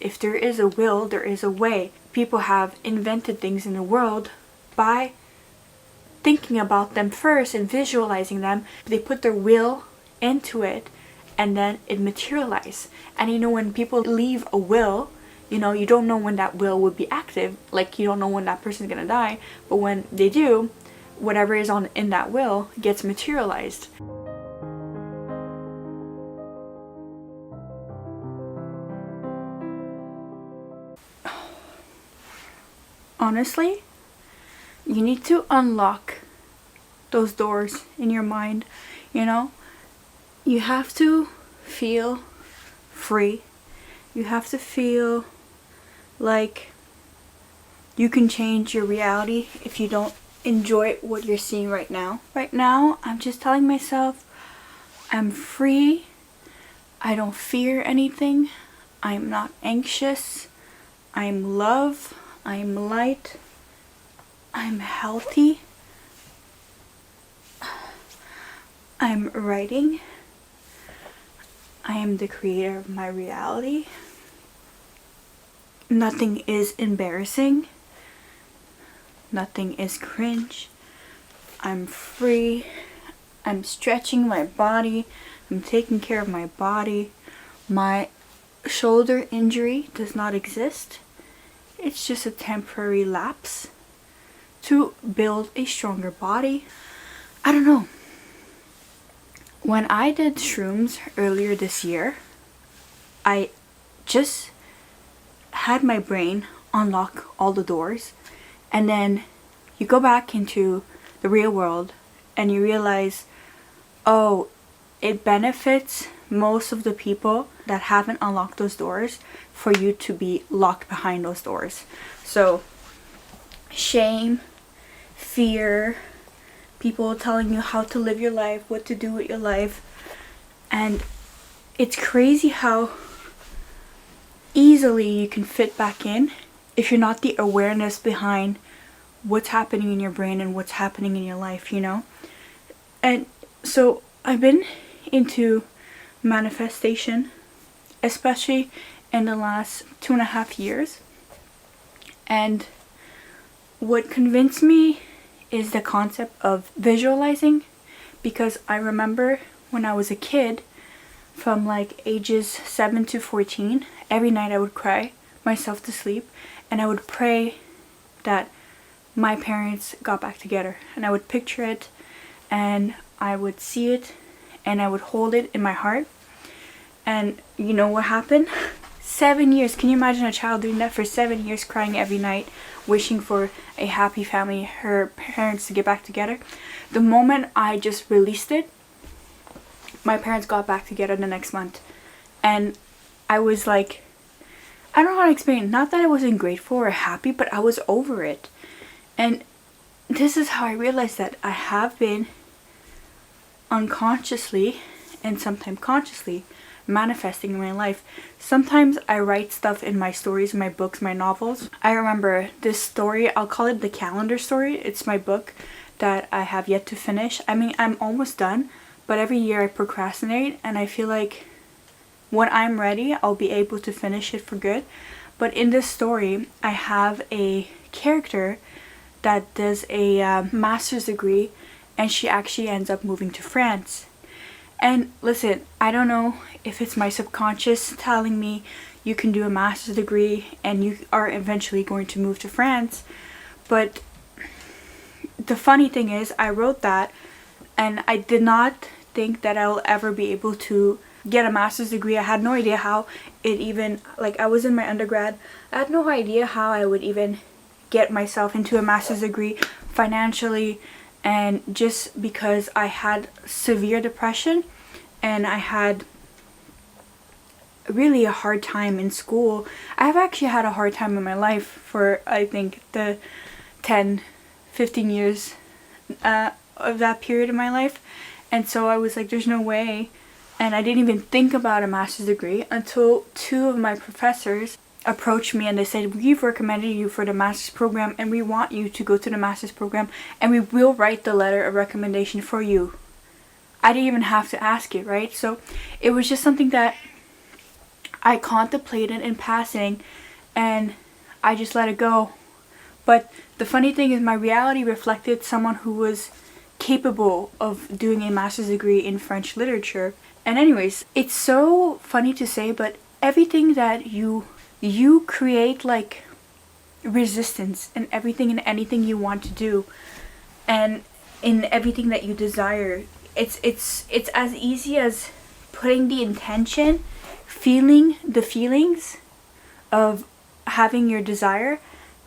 If there is a will, there is a way. People have invented things in the world by thinking about them first and visualizing them. They put their will into it and then it materializes. And you know, when people leave a will, you know, you don't know when that will would be active. Like, you don't know when that person's gonna die. But when they do, whatever is in that will gets materialized. Honestly, you need to unlock those doors in your mind, you know? You have to feel free. You have to feel like you can change your reality if you don't enjoy what you're seeing right now. Right now, I'm just telling myself I'm free. I don't fear anything. I'm not anxious. I'm love. I'm light. I'm healthy. I'm writing. I am the creator of my reality. Nothing is embarrassing. Nothing is cringe. I'm free. I'm stretching my body. I'm taking care of my body. My shoulder injury does not exist. It's just a temporary lapse to build a stronger body. I don't know. When I did shrooms earlier this year, I just had my brain unlock all the doors, and then you go back into the real world and you realize, oh, it benefits most of the people that haven't unlocked those doors for you to be locked behind those doors. So shame, fear, people telling you how to live your life, what to do with your life. And it's crazy how easily you can fit back in if you're not the awareness behind what's happening in your brain and what's happening in your life, you know? And so I've been into manifestation, especially in the last 2.5 years. And what convinced me is the concept of visualizing, because I remember when I was a kid, from like ages 7 to 14, every night I would cry myself to sleep and I would pray that my parents got back together, and I would picture it and I would see it and I would hold it in my heart. And you know what happened? 7 years. Can you imagine a child doing that for 7 years, crying every night, wishing for a happy family, her parents to get back together? The moment I just released it, my parents got back together the next month. And I was like, I don't know how to explain it. Not that I wasn't grateful or happy, but I was over it. And this is how I realized that I have been unconsciously and sometimes consciously manifesting in my life. Sometimes I write stuff in my stories, my books, my novels. I remember this story, I'll call it the calendar story. It's my book that I have yet to finish. I mean, I'm almost done, but every year I procrastinate, and I feel like when I'm ready, I'll be able to finish it for good. But in this story, I have a character that does a master's degree, and she actually ends up moving to France. And listen, I don't know if it's my subconscious telling me you can do a master's degree and you are eventually going to move to France. But the funny thing is, I wrote that and I did not think that I'll ever be able to get a master's degree. I had no idea how it even, like, I was in my undergrad. I had no idea how I would even get myself into a master's degree financially. And just because I had severe depression and I had really a hard time in school. I've actually had a hard time in my life for, I think, the 10-15 years of that period of my life. And so I was like, there's no way. And I didn't even think about a master's degree until 2 of my professors approached me and they said, we've recommended you for the master's program and we want you to go to the master's program and we will write the letter of recommendation for you. I didn't even have to ask it, right? So it was just something that I contemplated in passing and I just let it go. But the funny thing is my reality reflected someone who was capable of doing a master's degree in French literature. And anyways, it's so funny to say, but everything that you create like resistance in everything and anything you want to do, and in everything that you desire. It's as easy as putting the intention, feeling the feelings of having your desire,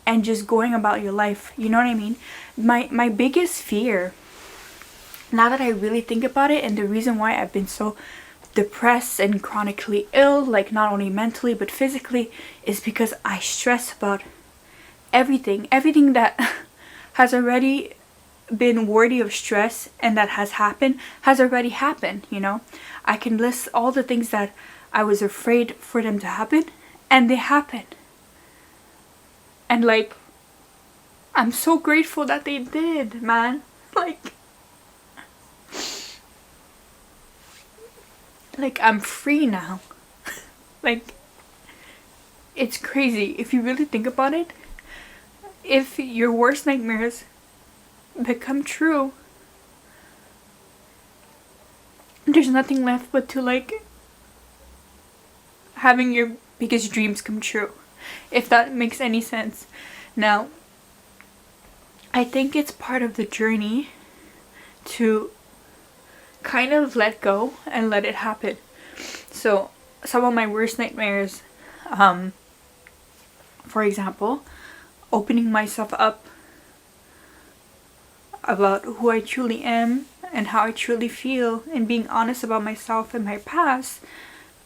and just going about your life. You know what I mean? My biggest fear, now that I really think about it, and the reason why I've been so depressed and chronically ill, like not only mentally but physically, is because I stress about everything that has already been worthy of stress and that has already happened. You know, I can list all the things that I was afraid for them to happen, and they happened. And like, I'm so grateful that they did, man. Like I'm free now. Like, it's crazy if you really think about it. If your worst nightmares become true, there's nothing left but to like having your biggest dreams come true, if that makes any sense. Now, I think it's part of the journey to kind of let go and let it happen. So some of my worst nightmares, for example, opening myself up about who I truly am and how I truly feel, and being honest about myself and my past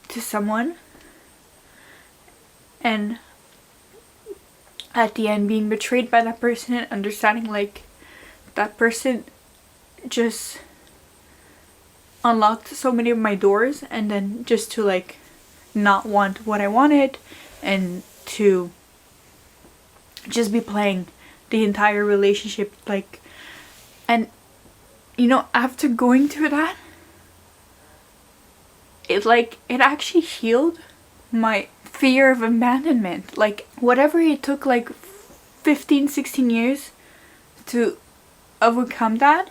to someone, and at the end being betrayed by that person and understanding like that person just unlocked so many of my doors, and then just to like not want what I wanted and to just be playing the entire relationship. Like, and you know, after going through that, it actually healed my fear of abandonment. Like, whatever it took like 15-16 years to overcome that,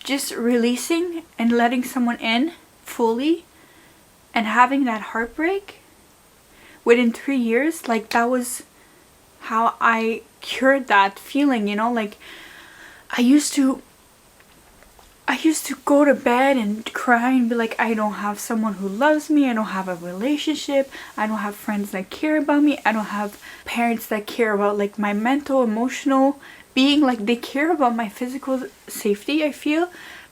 just releasing and letting someone in fully and having that heartbreak within 3 years, like that was how I cured that feeling. You know, like I used to go to bed and cry and be like, I don't have someone who loves me, I don't have a relationship, I don't have friends that care about me, I don't have parents that care about like my mental, emotional being, like they care about my physical safety, I feel.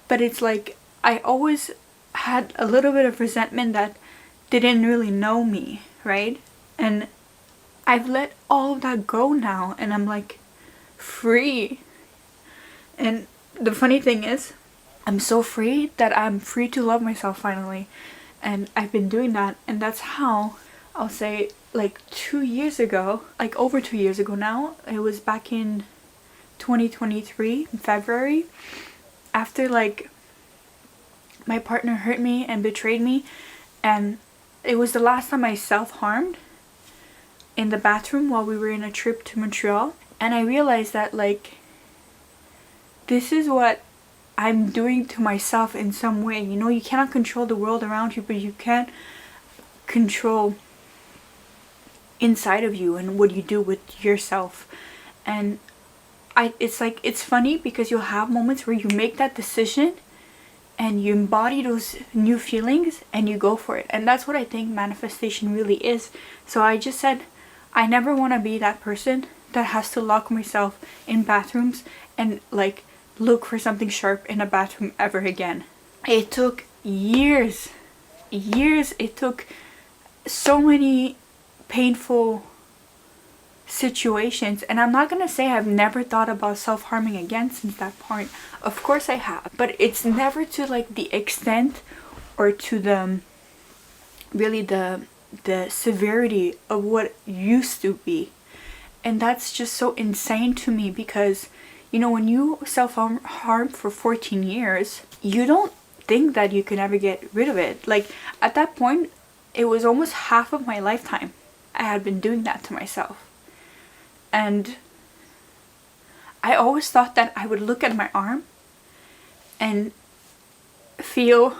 But it's like I always had a little bit of resentment that they didn't really know me, right? And I've let all of that go now, and I'm like free. And the funny thing is, I'm so free that I'm free to love myself finally. And I've been doing that, and that's how, I'll say, like 2 years ago, like over 2 years ago now, it was back in 2023 in February, after like my partner hurt me and betrayed me, and it was the last time I self-harmed in the bathroom while we were in a trip to Montreal. And I realized that like this is what I'm doing to myself in some way. You know, you cannot control the world around you, but you can control inside of you and what you do with yourself. And it's like, it's funny because you'll have moments where you make that decision and you embody those new feelings and you go for it. And that's what I think manifestation really is. So I just said, I never want to be that person that has to lock myself in bathrooms and like look for something sharp in a bathroom ever again. It took years. It took so many painful situations, and I'm not gonna say I've never thought about self-harming again since that point. Of course I have, but it's never to like the extent or to the really the severity of what used to be. And that's just so insane to me, because you know, when you self-harm for 14 years, you don't think that you can ever get rid of it. Like at that point, it was almost half of my lifetime I had been doing that to myself. And I always thought that I would look at my arm and feel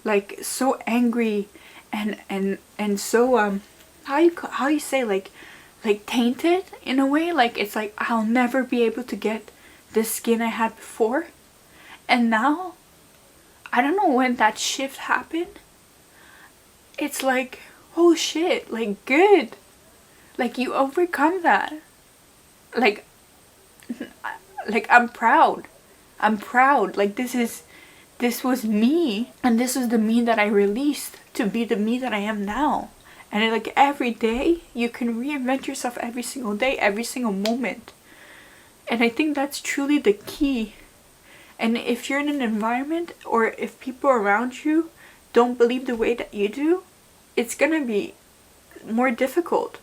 like so angry and so how you say, like tainted in a way. Like it's like I'll never be able to get this skin I had before. And now, I don't know when that shift happened. It's like, oh shit, like good. Like you overcome that. Like I'm proud. I'm proud. Like this was me, and this is the me that I released to be the me that I am now. And like every day you can reinvent yourself, every single day, every single moment. And I think that's truly the key. And if you're in an environment, or if people around you don't believe the way that you do, it's gonna be more difficult.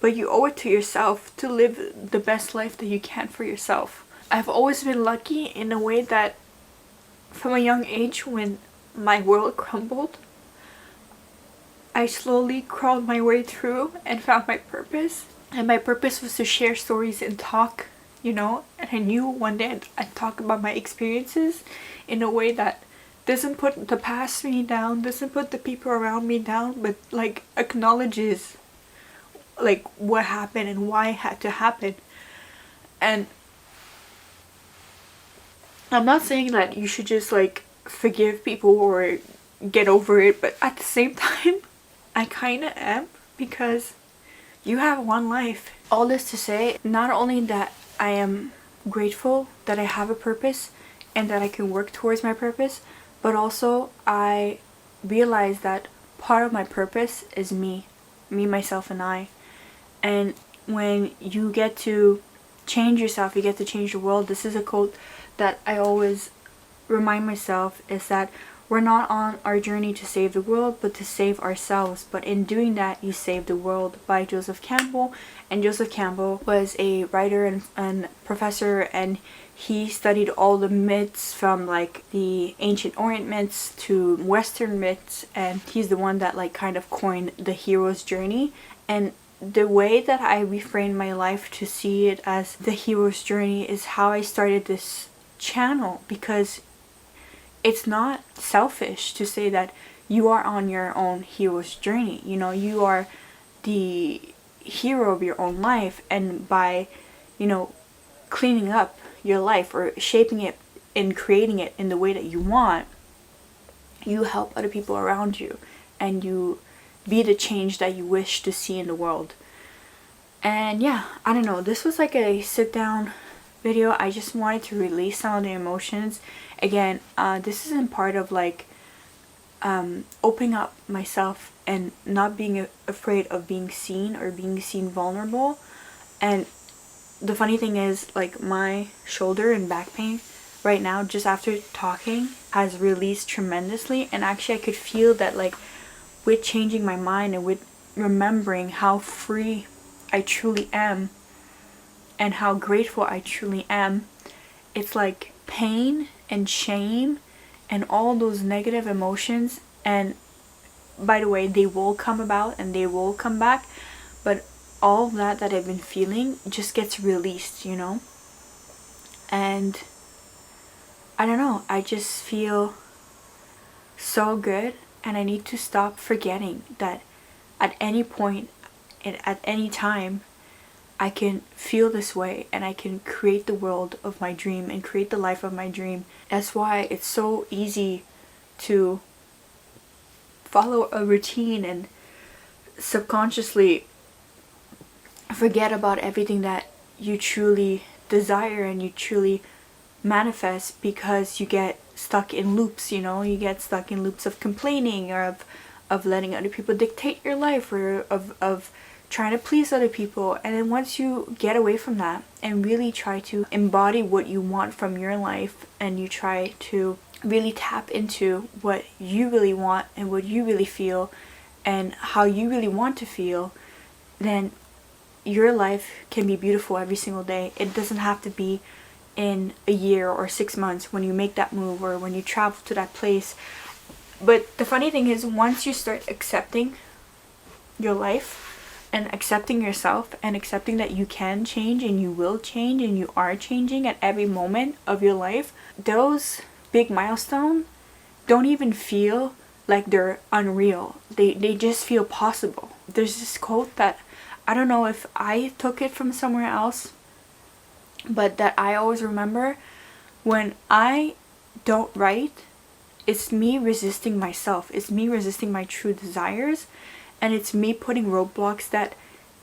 But you owe it to yourself to live the best life that you can for yourself. I've always been lucky in a way that from a young age, when my world crumbled, I slowly crawled my way through and found my purpose. And my purpose was to share stories and talk, you know. And I knew one day I'd talk about my experiences in a way that doesn't put the past me down, doesn't put the people around me down, but like acknowledges like what happened and why it had to happen. And I'm not saying that you should just like forgive people or get over it, but at the same time, I kind of am, because you have one life. All this to say, not only that I am grateful that I have a purpose and that I can work towards my purpose, but also I realize that part of my purpose is me, myself, and I. And when you get to change yourself, you get to change the world. This is a quote that I always remind myself, is that we're not on our journey to save the world, but to save ourselves. But in doing that, you save the world, by Joseph Campbell. And Joseph Campbell was a writer and professor, and he studied all the myths from like the ancient Orient myths to Western myths, and he's the one that like kind of coined the hero's journey. And the way that I reframed my life to see it as the hero's journey is how I started this channel, because it's not selfish to say that you are on your own hero's journey. You know, you are the hero of your own life, and by, you know, cleaning up your life or shaping it and creating it in the way that you want, you help other people around you, and you be the change that you wish to see in the world. And yeah, I don't know, this was like a sit down video. I just wanted to release some of the emotions. Again, this isn't part of like opening up myself and not being afraid of being seen or being seen vulnerable. And the funny thing is, like, my shoulder and back pain right now, just after talking, has released tremendously. And actually I could feel that, like, with changing my mind and with remembering how free I truly am and how grateful I truly am, it's like pain and shame and all those negative emotions, and by the way, they will come about and they will come back, but all of that I've been feeling just gets released, you know. And I don't know, I just feel so good, and I need to stop forgetting that at any point and at any time I can feel this way, and I can create the world of my dream and create the life of my dream. That's why it's so easy to follow a routine and subconsciously forget about everything that you truly desire and you truly manifest, because you get stuck in loops, you know. You get stuck in loops of complaining, or of letting other people dictate your life, or of trying to please other people. And then once you get away from that and really try to embody what you want from your life, and you try to really tap into what you really want and what you really feel and how you really want to feel, then your life can be beautiful every single day. It doesn't have to be in a year or 6 months when you make that move or when you travel to that place. But the funny thing is, once you start accepting your life and accepting yourself and accepting that you can change and you will change and you are changing at every moment of your life, those big milestones don't even feel like they're unreal. They just feel possible. There's this quote that I don't know if I took it from somewhere else, but that I always remember: when I don't write, it's me resisting myself. It's me resisting my true desires, and it's me putting roadblocks that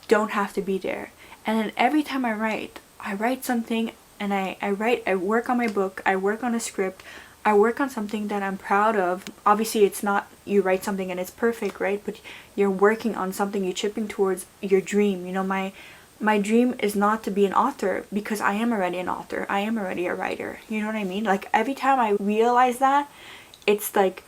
don't have to be there. And then every time I write something, and I work on my book, I work on a script, I work on something that I'm proud of. Obviously, it's not you write something and it's perfect, right? But you're working on something, you're chipping towards your dream. You know, my dream is not to be an author, because I am already an author. I am already a writer. You know what I mean? Like, every time I realize that, it's like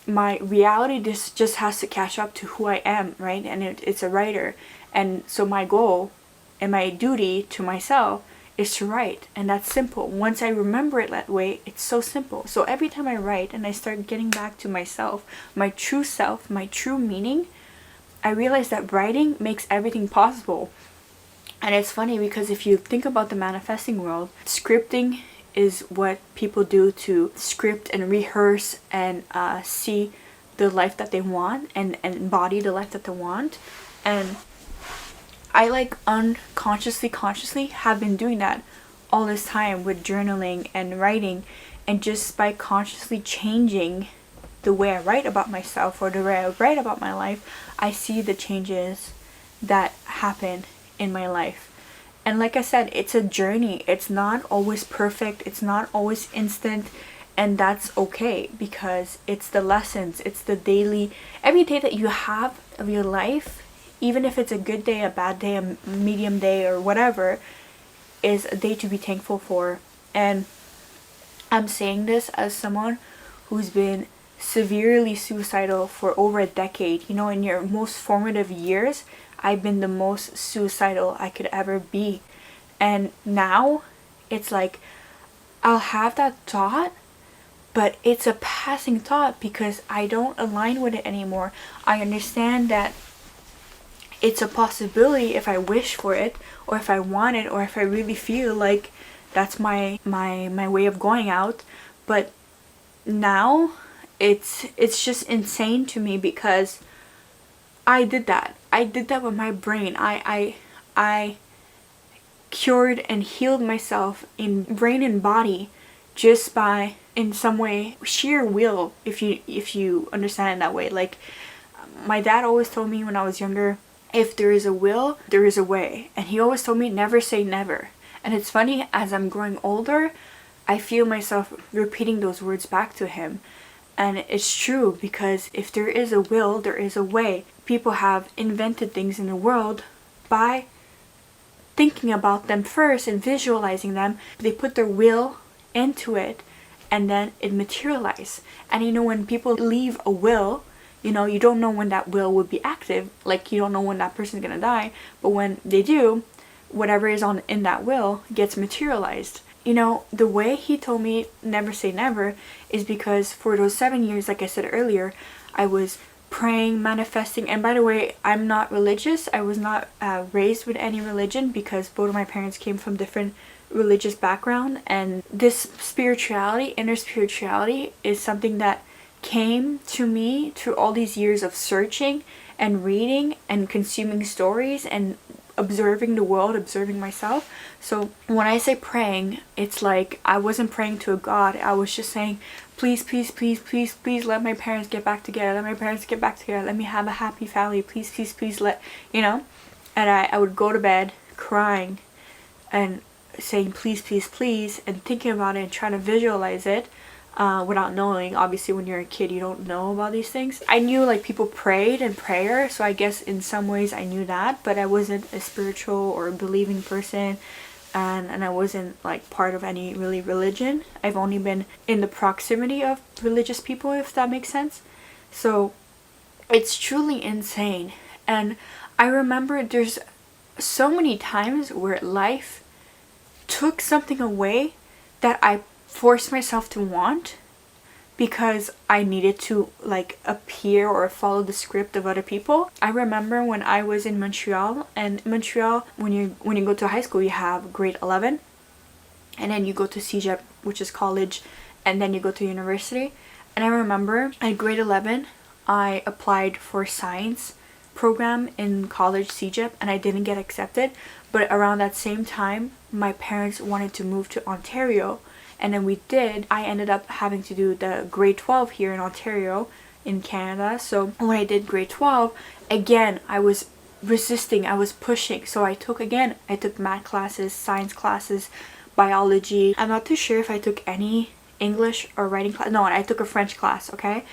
my reality just has to catch up to who I am, right? And it's a writer. And so my goal and my duty to myself is to write. And that's simple. Once I remember it that way, it's so simple. So every time I write and I start getting back to myself, my true meaning, I realize that writing makes everything possible. And it's funny because if you think about the manifesting world, scripting is what people do to script and rehearse and see the life that they want and embody the life that they want. And I like consciously have been doing that all this time with journaling and writing, and just by consciously changing the way I write about myself or the way I write about my life, I see the changes that happen in my life. And like I said, it's a journey. It's not always perfect. It's not always instant. And that's okay, because it's the lessons. It's the daily, every day that you have of your life, even if it's a good day, a bad day, a medium day, or whatever, is a day to be thankful for. And I'm saying this as someone who's been severely suicidal for over a decade. You know, in your most formative years, I've been the most suicidal I could ever be. And now it's like I'll have that thought, but it's a passing thought because I don't align with it anymore. I understand that it's a possibility if I wish for it, or if I want it, or if I really feel like that's my way of going out. But now it's just insane to me, because I did that with my brain. I cured and healed myself in brain and body just by, in some way, sheer will, if you understand it that way. Like, my dad always told me when I was younger, if there is a will, there is a way. And he always told me, never say never. And it's funny, as I'm growing older, I feel myself repeating those words back to him. And it's true, because if there is a will, there is a way. People have invented things in the world by thinking about them first and visualizing them. They put their will into it, and then it materializes. And you know, when people leave a will, you know, you don't know when that will would be active. Like, you don't know when that person's gonna die. But when they do, whatever is in that will gets materialized. You know, the way he told me never say never is because for those 7 years, like I said earlier, I was praying, manifesting. And by the way, I'm not religious. I was not raised with any religion, because both of my parents came from different religious background. And this spirituality, inner spirituality, is something that came to me through all these years of searching and reading and consuming stories and observing the world, observing myself. So when I say praying, it's like I wasn't praying to a god. I was just saying, please, please, please, please, please let my parents get back together. Let my parents get back together. Let me have a happy family. Please, please, please, let, you know. And I would go to bed crying and saying please, please, please, and thinking about it and trying to visualize it. Without knowing. Obviously, when you're a kid, you don't know about these things. I knew, like, people prayed in prayer, so I guess in some ways I knew that, but I wasn't a spiritual or a believing person, and I wasn't, like, part of any really religion. I've only been in the proximity of religious people, if that makes sense. So it's truly insane. And I remember there's so many times where life took something away that I forced myself to want, because I needed to like appear or follow the script of other people. I remember when I was in Montreal, and in Montreal, when you go to high school, you have grade 11, and then you go to CEGEP, which is college, and then you go to university. And I remember at grade 11, I applied for science program in college CEGEP, and I didn't get accepted. But around that same time, my parents wanted to move to Ontario, and then we did. I ended up having to do the grade 12 here in Ontario in Canada. So when I did grade 12, again, I was resisting, I was pushing. So I took math classes, science classes, biology. I'm not too sure if I took any English or writing class. No, I took a French class, okay?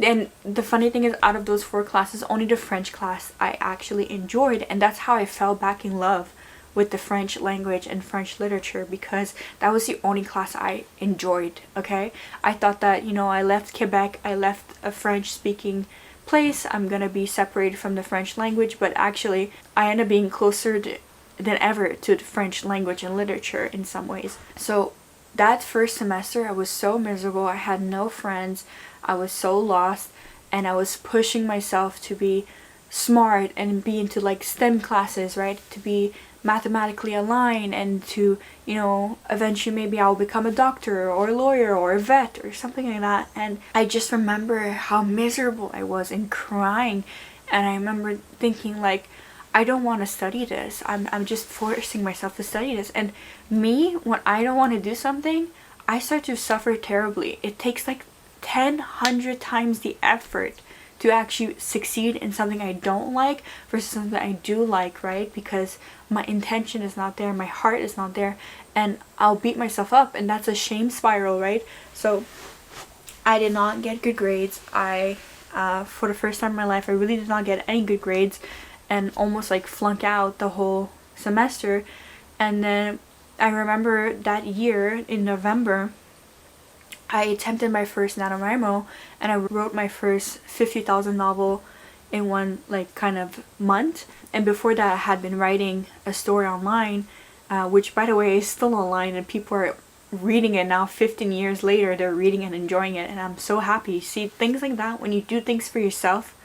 And the funny thing is, out of those 4 classes, only the French class I actually enjoyed, and that's how I fell back in love with the French language and French literature, because that was the only class I enjoyed, okay? I thought that, I left Quebec, I left a French speaking place, I'm gonna be separated from the French language, but actually I ended up being closer than ever to the French language and literature in some ways. So that first semester I was so miserable, I had no friends, I was so lost, and I was pushing myself to be smart and be into like STEM classes, right? To be mathematically aligned, and to, eventually maybe I'll become a doctor or a lawyer or a vet or something like that. And I just remember how miserable I was and crying, and I remember thinking like, I don't want to study this. I'm just forcing myself to study this. And me, when I don't want to do something, I start to suffer terribly. It takes like 100 times the effort to actually succeed in something I don't like versus something I do like, right? Because my intention is not there, my heart is not there, and I'll beat myself up, and that's a shame spiral, right? So I did not get good grades. For the first time in my life, I really did not get any good grades, and almost like flunk out the whole semester. And then I remember that year in November, I attempted my first NaNoWriMo, and I wrote my first 50,000 novel in one like kind of month. And before that, I had been writing a story online, which by the way is still online, and people are reading it now 15 years later. They're reading and enjoying it, and I'm so happy. See, things like that, when you do things for yourself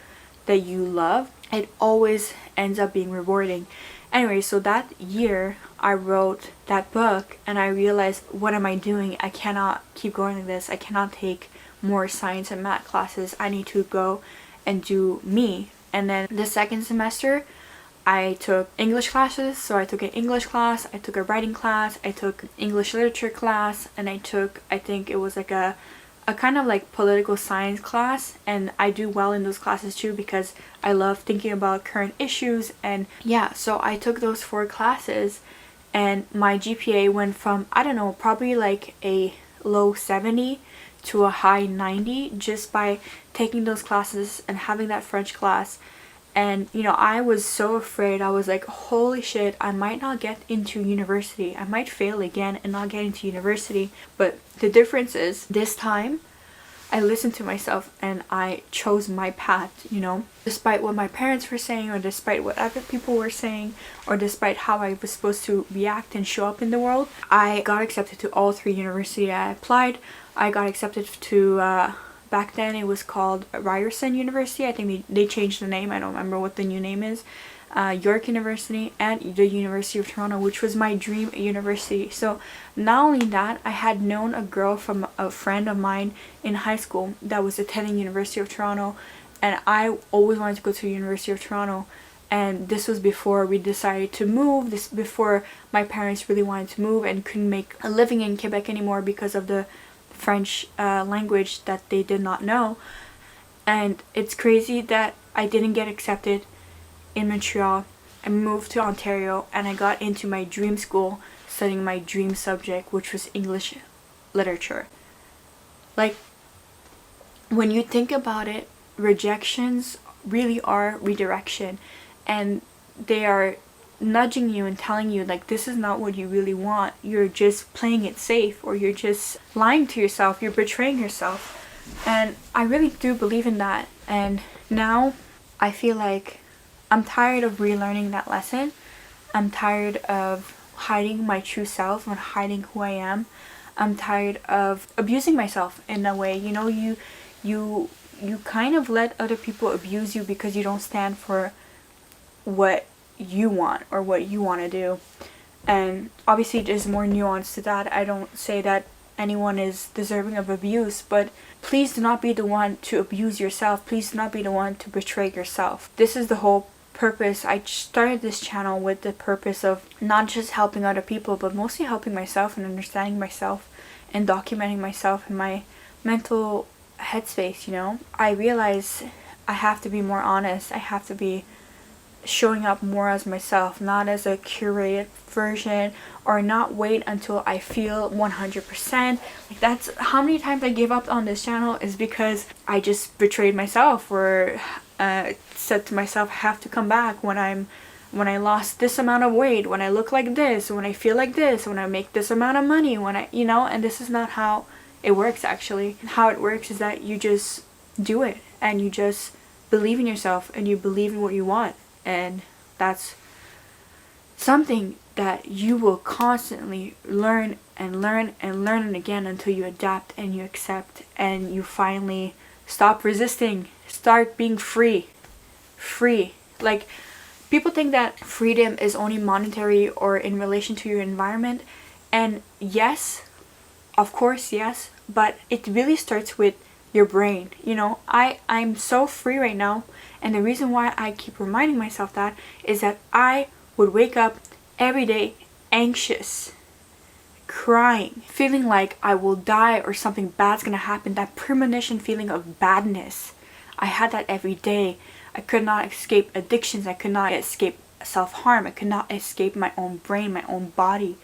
that you love, it always ends up being rewarding. Anyway, so that year I wrote that book, and I realized, what am I doing? I cannot keep going like this. I cannot take more science and math classes. I need to go and do me. And then the second semester I took English classes. So I took an English class, I took a writing class, I took English literature class, and I think it was like a kind of like political science class. And I do well in those classes too, because I love thinking about current issues. And yeah, so I took those 4 classes, and my GPA went from, I don't know, probably like a low 70 to a high 90 just by taking those classes and having that French class. And I was so afraid. I was like, holy shit, I might not get into university. I might fail again and not get into university. But the difference is, this time I listened to myself and I chose my path, despite what my parents were saying, or despite what other people were saying, or despite how I was supposed to react and show up in the world. I got accepted to all 3 universities I applied. I got accepted to back then it was called Ryerson University. I think they changed the name. I don't remember what the new name is. York University, and the University of Toronto, which was my dream university. So not only that, I had known a girl from a friend of mine in high school that was attending University of Toronto, and I always wanted to go to University of Toronto. And this was before we decided to move. This before my parents really wanted to move and couldn't make a living in Quebec anymore because of the French language that they did not know. And it's crazy that I didn't get accepted in Montreal. I moved to Ontario, and I got into my dream school studying my dream subject, which was English literature. Like, when you think about it, rejections really are redirection, and they are nudging you and telling you like, this is not what you really want. You're just playing it safe, or you're just lying to yourself, you're betraying yourself. And I really do believe in that. And now I feel like I'm tired of relearning that lesson. I'm tired of hiding my true self and hiding who I am. I'm tired of abusing myself in a way. You know, you kind of let other people abuse you because you don't stand for what you want or what you want to do. And obviously there's more nuance to that. I don't say that anyone is deserving of abuse, but please do not be the one to abuse yourself. Please do not be the one to betray yourself. This is the whole purpose. I started this channel with the purpose of not just helping other people, but mostly helping myself and understanding myself and documenting myself in my mental headspace, you know? I realize I have to be more honest. I have to be showing up more as myself, not as a curated version, or not wait until I feel 100%. Like, that's how many times I gave up on this channel is because I just betrayed myself, or said to myself, I have to come back when I lost this amount of weight, when I look like this, when I feel like this, when I make this amount of money, when I, you know, and this is not how it works actually. How it works is that you just do it, and you just believe in yourself, and you believe in what you want. And that's something that you will constantly learn and learn and learn and again until you adapt and you accept and you finally stop resisting. Start being free. Free. Like, people think that freedom is only monetary or in relation to your environment. And yes, of course, yes. But it really starts with your brain. You know, I'm so free right now, and the reason why I keep reminding myself that is that I would wake up every day anxious, crying, feeling like I will die or something bad's gonna happen. That premonition feeling of badness, I had that every day. I could not escape addictions. I could not escape self-harm. I could not escape my own brain, my own body.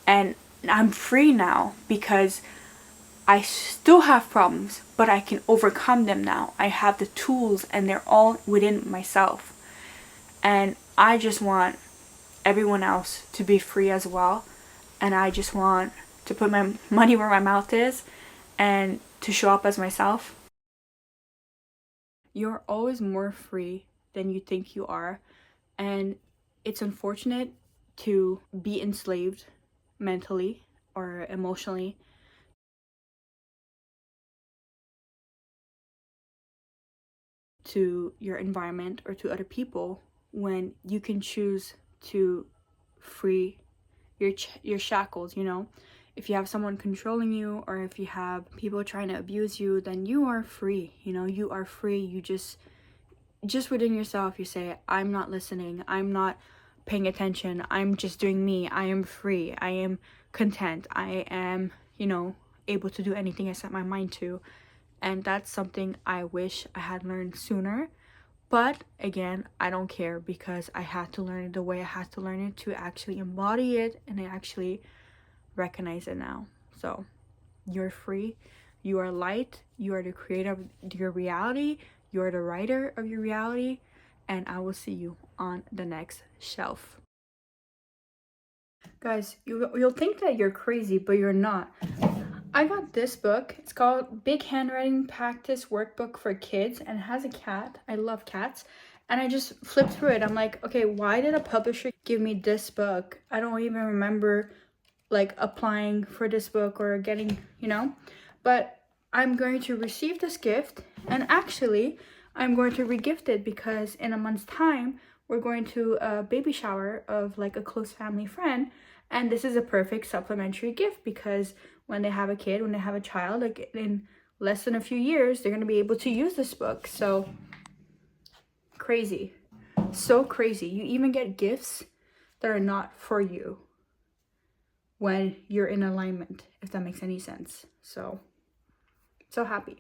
And I'm free now because I still have problems, but I can overcome them now. I have the tools, and they're all within myself. And I just want everyone else to be free as well. And I just want to put my money where my mouth is and to show up as myself. You're always more free than you think you are. And it's unfortunate to be enslaved mentally or emotionally to your environment or to other people when you can choose to free your shackles, you know? If you have someone controlling you, or if you have people trying to abuse you, then you are free, you know? You are free. You just within yourself, you say, I'm not listening, I'm not paying attention, I'm just doing me, I am free, I am content, I am, you know, able to do anything I set my mind to. And that's something I wish I had learned sooner. But again, I don't care, because I had to learn it the way I had to learn it to actually embody it and I actually recognize it now. So you're free. You are light. You are the creator of your reality. You are the writer of your reality. And I will see you on the next shelf. Guys, you'll think that you're crazy, but you're not. I got this book. It's called Big Handwriting Practice Workbook for Kids, and it has a cat. I love cats. And I just flipped through it. I'm like, okay, why did a publisher give me this book? I don't even remember like applying for this book or getting, you know, but I'm going to receive this gift, and actually I'm going to regift it because in a month's time we're going to a baby shower of like a close family friend, and this is a perfect supplementary gift because when they have a kid, when they have a child, like in less than a few years, they're going to be able to use this book. So crazy. So crazy. You even get gifts that are not for you when you're in alignment, if that makes any sense. So happy.